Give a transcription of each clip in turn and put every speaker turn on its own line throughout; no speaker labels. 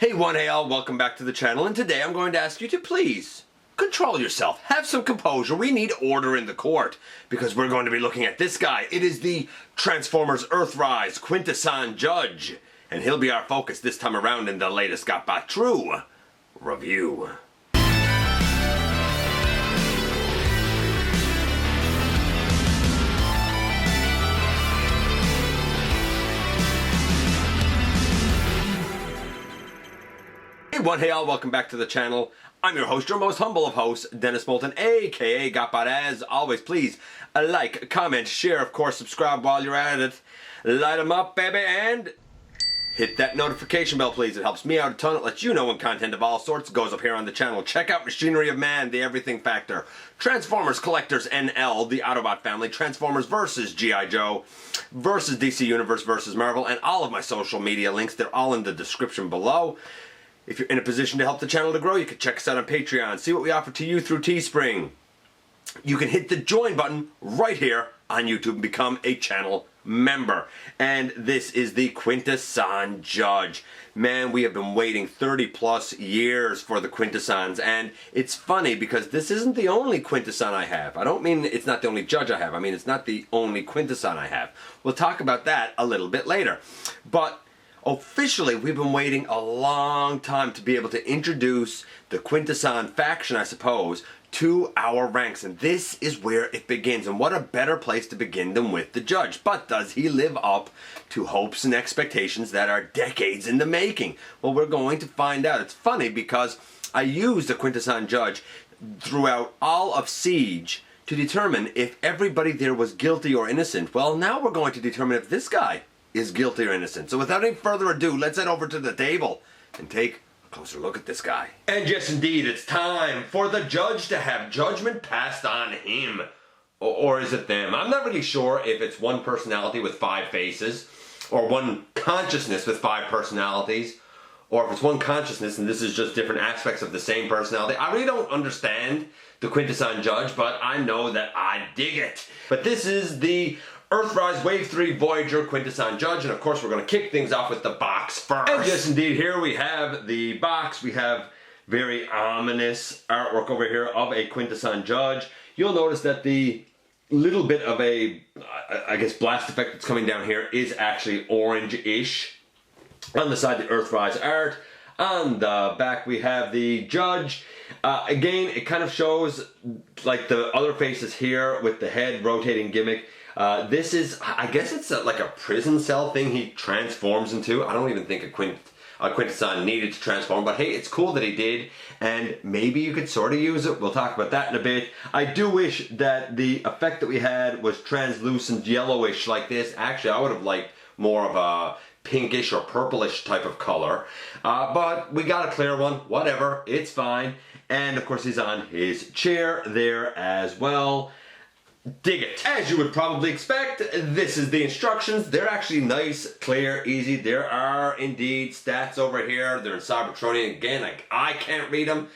Hey one, hey all, welcome back to the channel, and today I'm going to ask you to please control yourself, have some composure. We need order in the court, because we're going to be looking at this guy. It is the Transformers Earthrise Quintesson Judge, and he'll be our focus this time around in the latest GotBot True review. Hey one, hey all, welcome back to the channel. I'm your host, your most humble of hosts, Dennis Moulton, aka GotBot. As always, please like, comment, share, of course, subscribe while you're at it. Light 'em up, baby, and hit that notification bell, please. It helps me out a ton. It lets you know when content of all sorts goes up here on the channel. Check out Machinery of Man, the Everything Factor, Transformers Collectors NL, the Autobot family, Transformers vs. G.I. Joe, versus DC Universe versus Marvel, and all of my social media links. They're all in the description below. If you're in a position to help the channel to grow, you can check us out on Patreon. See what we offer to you through Teespring. You can hit the join button right here on YouTube and become a channel member. And this is the Quintesson Judge. Man, we have been waiting 30 plus years for the Quintessons, and it's funny because this isn't the only Quintesson I have. I don't mean it's not the only Judge I have. I mean it's not the only Quintesson I have. We'll talk about that a little bit later. But officially, we've been waiting a long time to be able to introduce the Quintesson faction, I suppose, to our ranks. And this is where it begins. And what a better place to begin than with the Judge. But does he live up to hopes and expectations that are decades in the making? Well, we're going to find out. It's funny because I used the Quintesson Judge throughout all of Siege to determine if everybody there was guilty or innocent. Well, now we're going to determine if this guy is guilty or innocent. So without any further ado, let's head over to the table and take a closer look at this guy. And yes, indeed, it's time for the Judge to have judgment passed on him. Or is it them? I'm not really sure if it's one personality with 5 faces, or one consciousness with 5 personalities, or if it's one consciousness and this is just different aspects of the same personality. I really don't understand the Quintesson Judge, but I know that I dig it. But this is the Earthrise Wave 3 Voyager Quintesson Judge, and of course we're going to kick things off with the box first. And yes indeed, here we have the box. We have very ominous artwork over here of a Quintesson Judge. You'll notice that the little bit of a, I guess, blast effect that's coming down here is actually orange-ish. On the side, the Earthrise art. On the back we have the Judge. Again, it kind of shows like the other faces here with the head rotating gimmick. This is, I guess it's like a prison cell thing he transforms into. I don't even think a Quintesson needed to transform, but hey, it's cool that he did, and maybe you could sort of use it. We'll talk about that in a bit. I do wish that the effect that we had was translucent yellowish like this. Actually, I would have liked more of a pinkish or purplish type of color, but we got a clear one. Whatever, it's fine. And of course, he's on his chair there as well. Dig it. As you would probably expect, this is the instructions. They're actually nice, clear, easy. There are indeed stats over here. They're in Cybertronian. Again, I can't read them.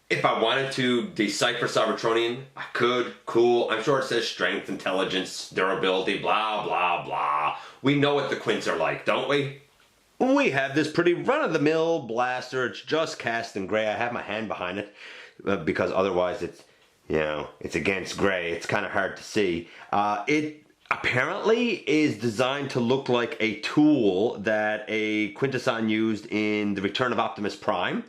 If I wanted to decipher Cybertronian, I could. Cool. I'm sure it says strength, intelligence, durability, blah, blah, blah. We know what the Quints are like, don't we? We have this pretty run-of-the-mill blaster. It's just cast in gray. I have my hand behind it because otherwise it's, you know, it's against gray. It's kind of hard to see. It apparently is designed to look like a tool that a Quintesson used in The Return of Optimus Prime.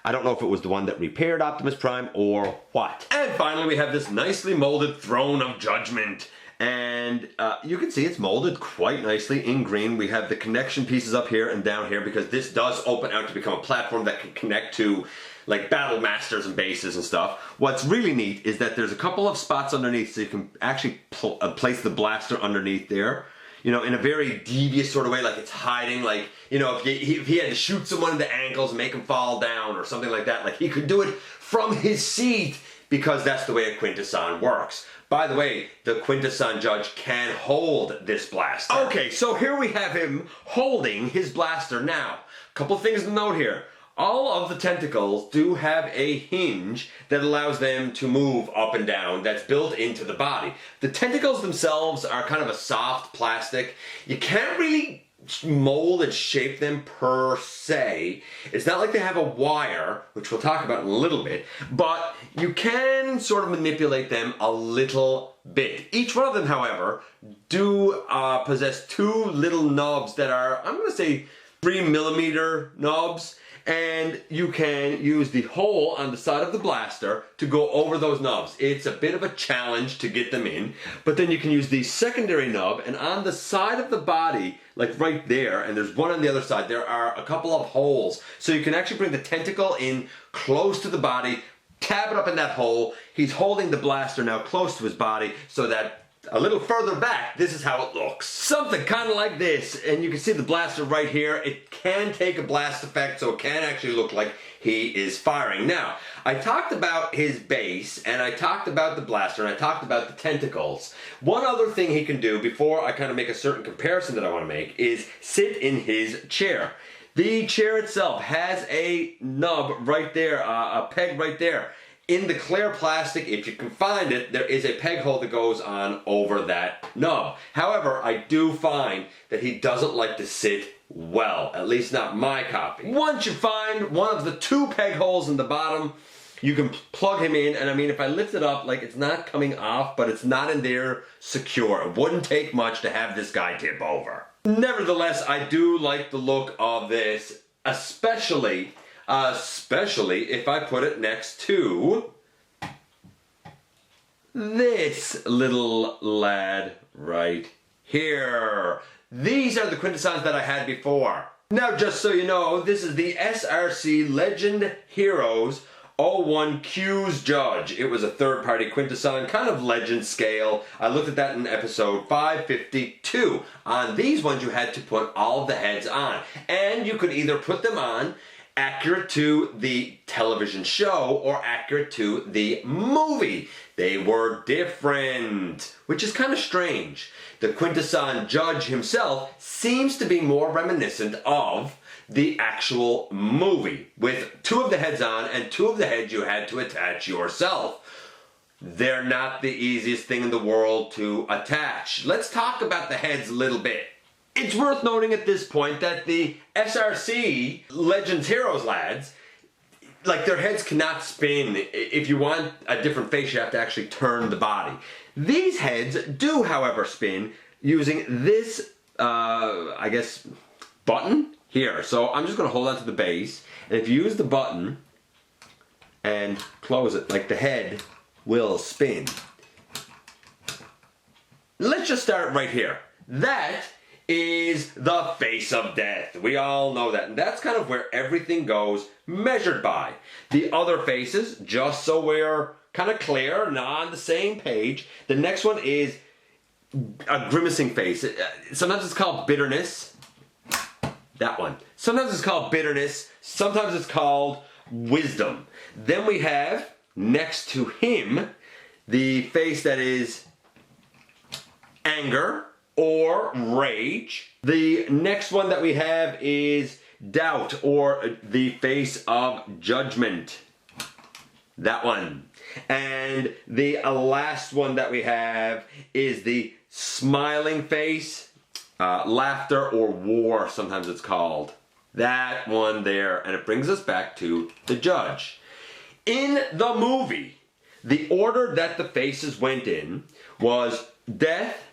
I don't know if it was the one that repaired Optimus Prime or what. And finally we have this nicely molded Throne of Judgment. And you can see it's molded quite nicely in green. We have the connection pieces up here and down here because this does open out to become a platform that can connect to like Battlemasters and bases and stuff. What's really neat is that there's a couple of spots underneath so you can actually place the blaster underneath there. You know, in a very devious sort of way, like it's hiding, like, you know, if he had to shoot someone in the ankles and make him fall down or something like that, like he could do it from his seat because that's the way a Quintesson works. By the way, the Quintesson Judge can hold this blaster. Okay, so here we have him holding his blaster now. A couple things to note here. All of the tentacles do have a hinge that allows them to move up and down that's built into the body. The tentacles themselves are kind of a soft plastic. You can't really mold and shape them per se. It's not like they have a wire, which we'll talk about in a little bit, but you can sort of manipulate them a little bit. Each one of them, however, do possess two little knobs that are, I'm going to say, 3mm knobs, and you can use the hole on the side of the blaster to go over those knobs. It's a bit of a challenge to get them in, but then you can use the secondary knob, and on the side of the body, like right there, and there's one on the other side, there are a couple of holes. So you can actually bring the tentacle in close to the body, tab it up in that hole. He's holding the blaster now close to his body so that a little further back, this is how it looks. Something kind of like this, and you can see the blaster right here. It can take a blast effect, so it can actually look like he is firing. Now, I talked about his base, and I talked about the blaster, and I talked about the tentacles. One other thing he can do before I kind of make a certain comparison that I want to make is sit in his chair. The chair itself has a nub right there, a peg right there. In the clear plastic, if you can find it, there is a peg hole that goes on over that knob. However, I do find that he doesn't like to sit well, at least not my copy. Once you find one of the two peg holes in the bottom, you can plug him in, and I mean, if I lift it up, like, it's not coming off, but it's not in there secure. It wouldn't take much to have this guy tip over. Nevertheless, I do like the look of this, especially if I put it next to this little lad right here. These are the Quintessons that I had before. Now, just so you know, this is the SRC Legend Heroes 01 Q's Judge. It was a third-party Quintesson, kind of legend scale. I looked at that in episode 552. On these ones, you had to put all of the heads on, and you could either put them on accurate to the television show or accurate to the movie. They were different, which is kind of strange. The Quintesson Judge himself seems to be more reminiscent of the actual movie, with two of the heads on and two of the heads you had to attach yourself. They're not the easiest thing in the world to attach. Let's talk about the heads a little bit. It's worth noting at this point that the SRC Legends Heroes lads, like, their heads cannot spin. If you want a different face, you have to actually turn the body. These heads do, however, spin using this, I guess, button here. So I'm just going to hold on to the base, and if you use the button and close it, like, the head will spin. Let's just start right here. That is the face of death. We all know that. And that's kind of where everything goes measured by. The other faces, just so we're kind of clear and on the same page, the next one is a grimacing face. Sometimes it's called bitterness. That one. Sometimes it's called bitterness. Sometimes it's called wisdom. Then we have, next to him, the face that is anger or rage. The next one that we have is doubt, or the face of judgment. That one. And the last one that we have is the smiling face, laughter, or war, sometimes it's called. That one there. And it brings us back to the judge. In the movie, the order that the faces went in was death,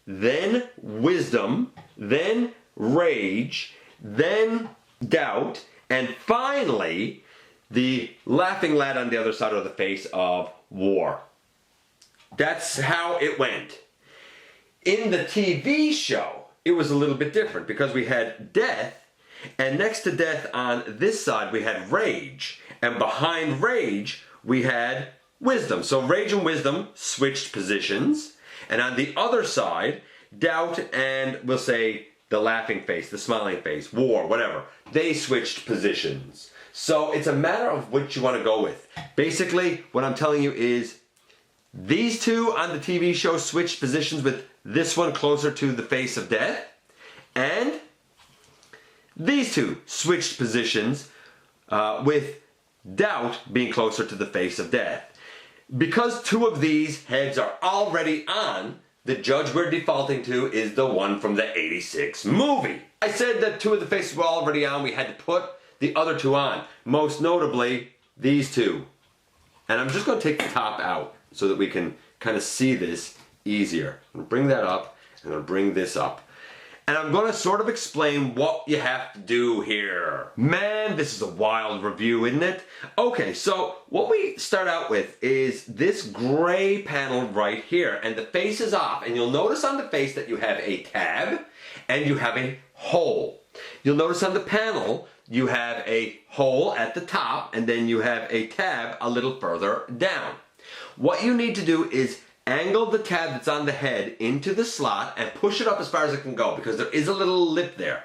then wisdom, then rage, then doubt, and finally the laughing lad on the other side of the face of war. That's how it went. In the TV show, it was a little bit different because we had death, and next to death on this side we had rage, and behind rage we had wisdom. So rage and wisdom switched positions. And on the other side, doubt and, we'll say, the laughing face, the smiling face, war, whatever, they switched positions. So it's a matter of which you want to go with. Basically, what I'm telling you is these two on the TV show switched positions, with this one closer to the face of death, and these two switched positions with doubt being closer to the face of death. Because two of these heads are already on, the judge we're defaulting to is the one from the '86 movie. I said that 2 of the faces were already on. We had to put the other 2 on. Most notably, these 2. And I'm just going to take the top out so that we can kind of see this easier. I'm going to bring that up, and I'm going to bring this up. And I'm going to sort of explain what you have to do here. Man, this is a wild review, isn't it? Okay, so what we start out with is this gray panel right here, and the face is off. And you'll notice on the face that you have a tab and you have a hole. You'll notice on the panel you have a hole at the top, and then you have a tab a little further down. What you need to do is angle the tab that's on the head into the slot and push it up as far as it can go, because there is a little lip there.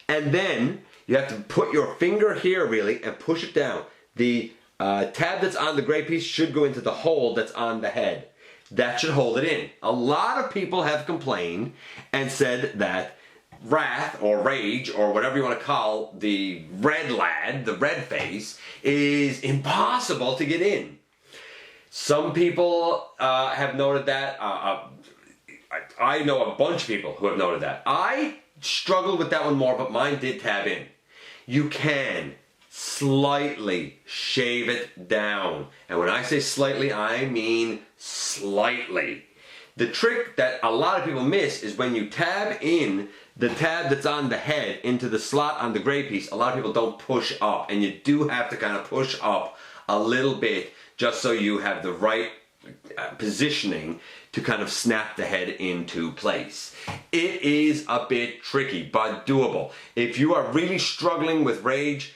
And then you have to put your finger here really and push it down. The tab that's on the gray piece should go into the hole that's on the head. That should hold it in. A lot of people have complained and said that wrath or rage or whatever you want to call the red lad, the red face, is impossible to get in. Some people have noted that. I know a bunch of people who have noted that. I struggled with that one more, but mine did tab in. You can slightly shave it down. And when I say slightly, I mean slightly. The trick that a lot of people miss is when you tab in the tab that's on the head into the slot on the gray piece, a lot of people don't push up, and you do have to kind of push up a little bit just so you have the right positioning to kind of snap the head into place. It is a bit tricky, but doable. If you are really struggling with rage,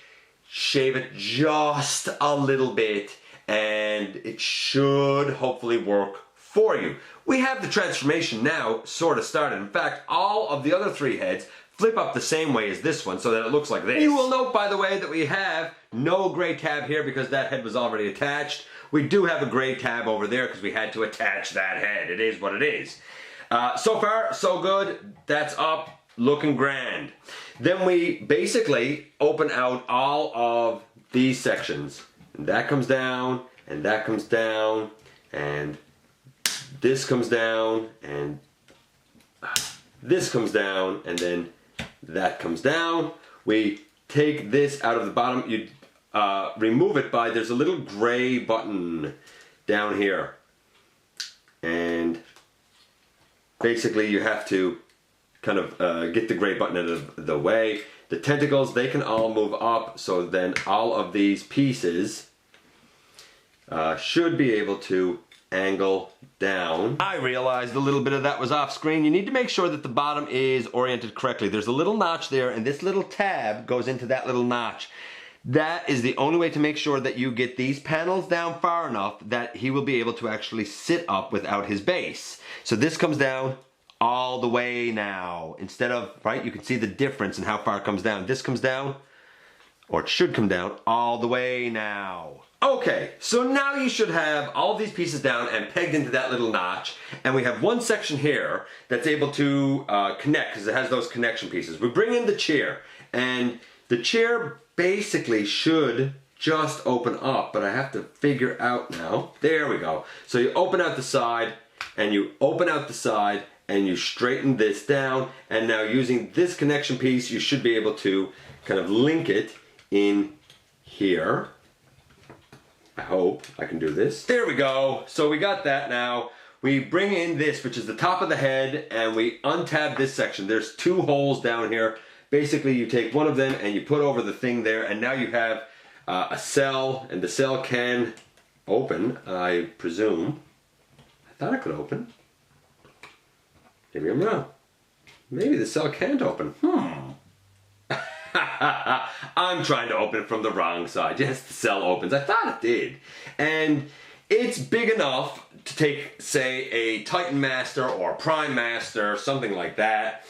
shave it just a little bit and it should hopefully work for you. We have the transformation now sort of started. In fact, all of the other 3 heads flip up the same way as this one so that it looks like this. You will note, by the way, that we have no gray tab here because that head was already attached. We do have a gray tab over there because we had to attach that head. It is what it is. So far, so good. That's up, looking grand. Then we basically open out all of these sections. And that comes down, and that comes down, and this comes down, and this comes down, and then that comes down. We take this out of the bottom. You remove it by, there's a little gray button down here. And basically you have to kind of get the gray button out of the way. The tentacles, they can all move up, so then all of these pieces should be able to angle down. I realized a little bit of that was off screen. You need to make sure that the bottom is oriented correctly. There's a little notch there, and this little tab goes into that little notch. That is the only way to make sure that you get these panels down far enough that he will be able to actually sit up without his base. So this comes down all the way now. Instead of, right, you can see the difference in how far it comes down. This comes down, or it should come down, all the way now. Okay, so now you should have all of these pieces down and pegged into that little notch, and we have one section here that's able to connect because it has those connection pieces. We bring in the chair, and the chair basically should just open up, but I have to figure out now. There we go. So you open out the side, and you open out the side, and you straighten this down, and now using this connection piece, you should be able to kind of link it in here. I hope I can do this. There we go. So we got that now. We bring in this, which is the top of the head, and we untab this section. There's 2 holes down here. Basically, you take one of them and you put over the thing there, and now you have a cell, and the cell can open, I presume. I thought it could open. Maybe I'm wrong. Maybe the cell can't open. I'm trying to open it from the wrong side. Yes, the cell opens. I thought it did. And it's big enough to take, say, a Titan Master or Prime Master, something like that.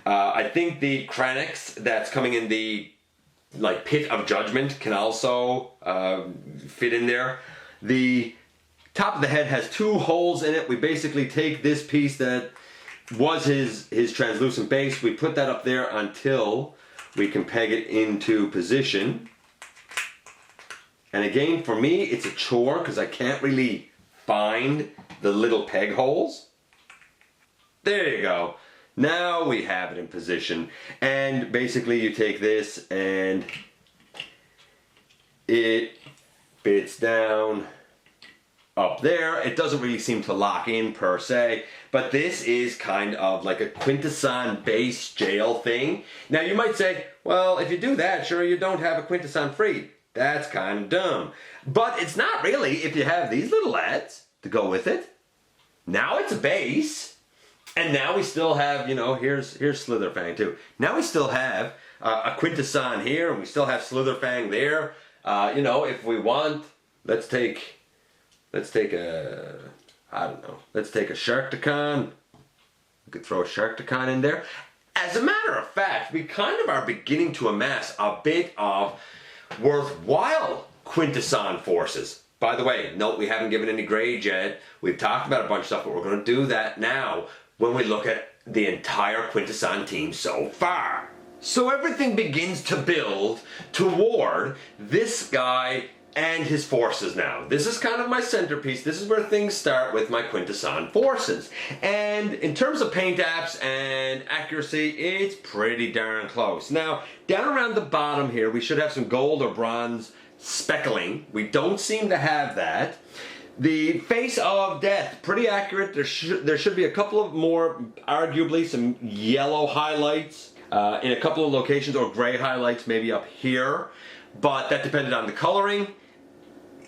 I think the Kranix that's coming in the Pit of Judgment can also fit in there. The top of the head has 2 holes in it. We basically take this piece that was his translucent base. We put that up there until we can peg it into position. And again, for me, it's a chore because I can't really find the little peg holes. There you go. Now we have it in position, and basically you take this and it fits down up there. It doesn't really seem to lock in per se, but this is kind of like a Quintesson base jail thing. Now you might say, well, if you do that, sure, you don't have a Quintesson free. That's kind of dumb. But it's not really if you have these little lads to go with it. Now it's a base, and now we still have, you know, here's Slitherfang too. Now we still have a Quintesson here, and we still have Slitherfang there. You know, if we want, let's take a, I don't know, let's take a Sharkticon. We could throw a Sharkticon in there. As a matter of fact, we kind of are beginning to amass a bit of worthwhile Quintesson forces. By the way, note we haven't given any grades yet. We've talked about a bunch of stuff, but we're going to do that now when we look at the entire Quintesson team so far. So everything begins to build toward this guy and his forces now. This is kind of my centerpiece. This is where things start with my Quintesson forces. And in terms of paint apps and accuracy, it's pretty darn close. Now, down around the bottom here, we should have some gold or bronze speckling. We don't seem to have that. The face of death, pretty accurate. There should be a couple of more, arguably some yellow highlights in a couple of locations, or gray highlights maybe up here. But that depended on the coloring.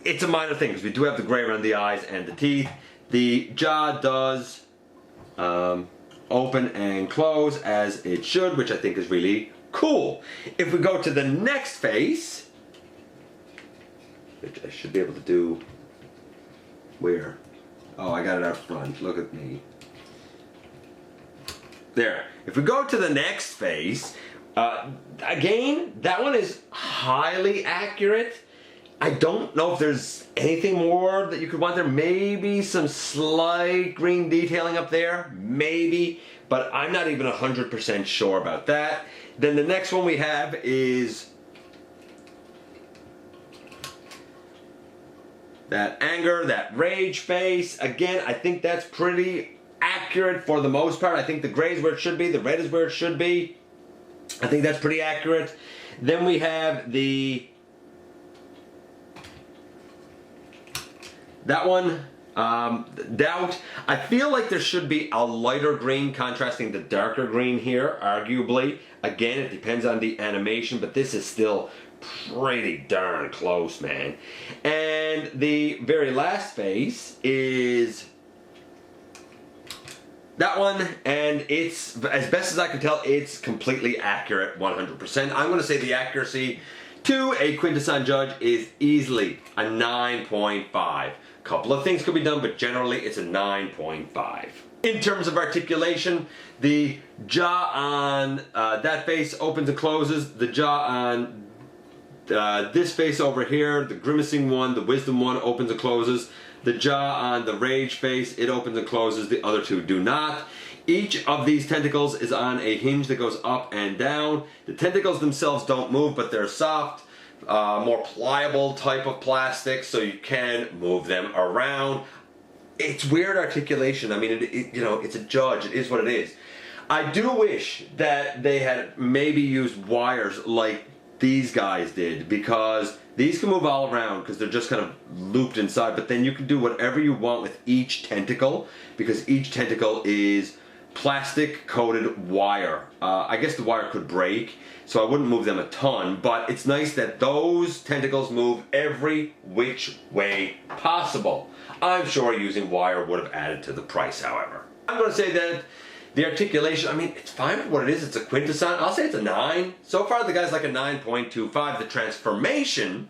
It's a minor thing because we do have the gray around the eyes and the teeth. The jaw does open and close as it should, which I think is really cool. If we go to the next face, which I should be able to do, where? Oh, I got it out front. Look at me. There. If we go to the next face, again, that one is highly accurate. I don't know if there's anything more that you could want there. Maybe some slight green detailing up there. Maybe. But I'm not even 100% sure about that. Then the next one we have is that anger, that rage face. Again, I think that's pretty accurate for the most part. I think the gray is where it should be. The red is where it should be. I think that's pretty accurate. Then we have that one, doubt. I feel like there should be a lighter green contrasting the darker green here, arguably. Again, it depends on the animation, but this is still pretty darn close, man. And the very last face is that one, and it's, as best as I can tell, it's completely accurate 100%. I'm going to say the accuracy to a Quintesson Judge is easily a 9.5. Couple of things could be done, but generally it's a 9.5. In terms of articulation, the jaw on that face opens and closes. The jaw on this face over here, the grimacing one, the wisdom one, opens and closes. The jaw on the rage face, it opens and closes. The other two do not. Each of these tentacles is on a hinge that goes up and down. The tentacles themselves don't move, but they're soft, more pliable type of plastic, so you can move them around. It's weird articulation. I mean, you know, it's a Judge. It is what it is. I do wish that they had maybe used wires like these guys did, because these can move all around because they're just kind of looped inside, but then you can do whatever you want with each tentacle, because each tentacle is plastic coated wire. I guess the wire could break, so I wouldn't move them a ton, but it's nice that those tentacles move every which way possible. I'm sure using wire would have added to the price, however. I'm going to say that the articulation, I mean, it's fine for what it is. It's a Quintesson. I'll say it's a 9. So far, the guy's like a 9.25. The transformation,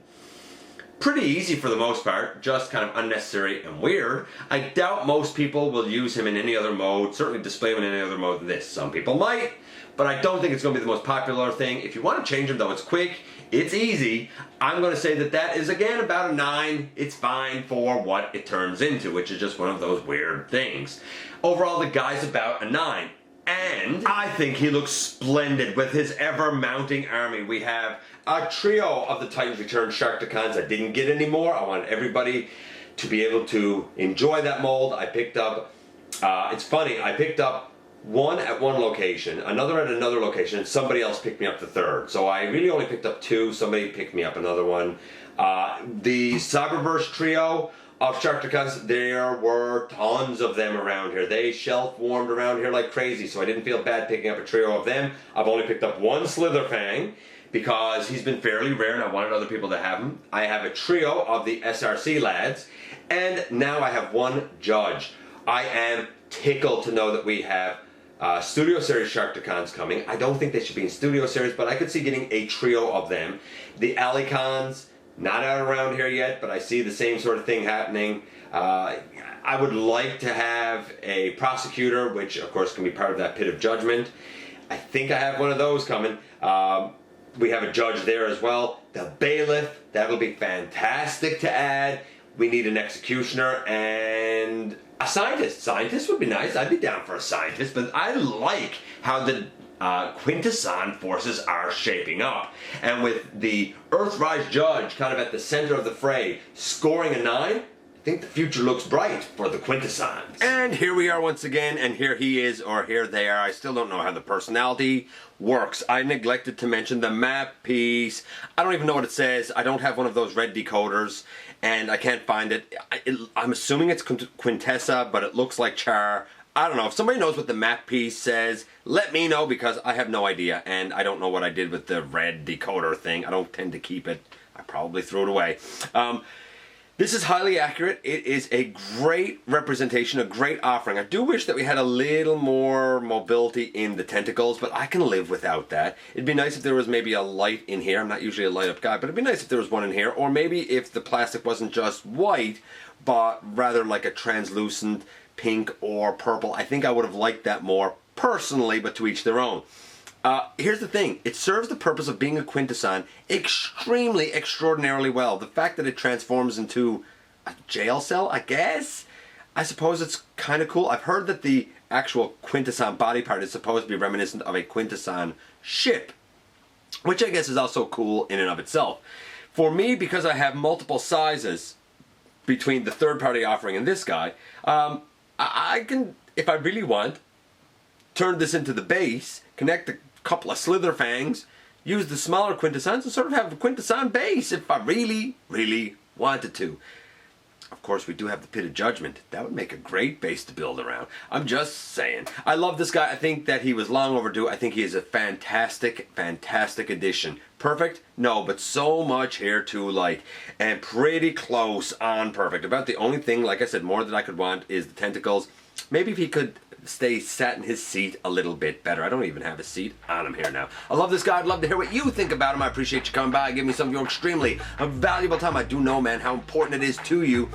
pretty easy for the most part, just kind of unnecessary and weird. I doubt most people will use him in any other mode, certainly display him in any other mode than this. Some people might, but I don't think it's going to be the most popular thing. If you want to change him, though, it's quick, it's easy. I'm going to say that that is, again, about a 9. It's fine for what it turns into, which is just one of those weird things. Overall, the guy's about a 9. And I think he looks splendid with his ever-mounting army. We have a trio of the Titans Return Sharkticons. I didn't get any more. I wanted everybody to be able to enjoy that mold. I picked up, it's funny, I picked up one at one location, another at another location, and somebody else picked me up the third. So I really only picked up two. Somebody picked me up another one. The Cyberverse trio of Sharkticons, there were tons of them around here. They shelf-warmed around here like crazy, so I didn't feel bad picking up a trio of them. I've only picked up one Slitherfang because he's been fairly rare and I wanted other people to have him. I have a trio of the SRC lads, and now I have one Judge. I am tickled to know that we have Studio Series Sharkticons coming. I don't think they should be in Studio Series, but I could see getting a trio of them. The Alicons, not out around here yet, but I see the same sort of thing happening. I would like to have a Prosecutor, which of course can be part of that Pit of Judgment. I think I have one of those coming. We have a Judge there as well. The Bailiff, that'll be fantastic to add. We need an Executioner and a Scientist. Scientist would be nice. I'd be down for a Scientist, but I like how the Quintesson forces are shaping up. And with the Earthrise Judge kind of at the center of the fray, scoring a 9, I think the future looks bright for the Quintessons. And here we are once again, and here he is, or here they are. I still don't know how the personality works. I neglected to mention the map piece. I don't even know what it says. I don't have one of those red decoders, and I can't find it. I'm assuming it's Quintessa, but it looks like Char. I don't know. If somebody knows what the map piece says, let me know, because I have no idea, and I don't know what I did with the red decoder thing. I don't tend to keep it. I probably threw it away. This is highly accurate. It is a great representation, a great offering. I do wish that we had a little more mobility in the tentacles, but I can live without that. It'd be nice if there was maybe a light in here. I'm not usually a light up guy, but it'd be nice if there was one in here. Or maybe if the plastic wasn't just white, but rather like a translucent pink or purple. I think I would have liked that more personally, but to each their own. Here's the thing, it serves the purpose of being a Quintesson extremely, extraordinarily well. The fact that it transforms into a jail cell, I guess? I suppose it's kind of cool. I've heard that the actual Quintesson body part is supposed to be reminiscent of a Quintesson ship, which I guess is also cool in and of itself. For me, because I have multiple sizes between the third-party offering and this guy, I can, if I really want, turn this into the base, connect a couple of Slitherfangs, use the smaller Quintessons, and sort of have a Quintesson base if I really, really wanted to. Of course, we do have the Pit of Judgment. That would make a great base to build around. I'm just saying. I love this guy. I think that he was long overdue. I think he is a fantastic, fantastic addition. Perfect? No, but so much here to like, and pretty close on perfect. About the only thing, like I said, more that I could want is the tentacles. Maybe if he could sat in his seat a little bit better. I don't even have a seat on him here now. I love this guy. I'd love to hear what you think about him. I appreciate you coming by. Give me some of your extremely valuable time. I do know, man, how important it is to you.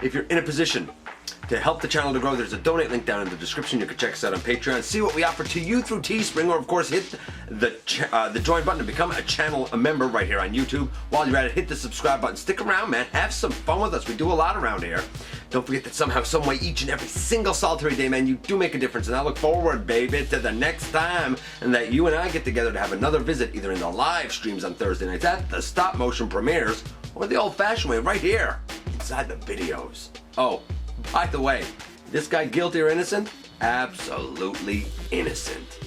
If you're in a position to help the channel to grow, there's a donate link down in the description. You can check us out on Patreon, see what we offer to you through Teespring, or of course hit the join button to become a member right here on YouTube. While you're at it, hit the subscribe button. Stick around, man. Have some fun with us. We do a lot around here. Don't forget that somehow, some way, each and every single solitary day, man, you do make a difference. And I look forward, baby, to the next time and that you and I get together to have another visit, either in the live streams on Thursday nights at the stop motion premieres, or the old-fashioned way right here inside the videos. Oh, by the way, this guy guilty or innocent? Absolutely innocent.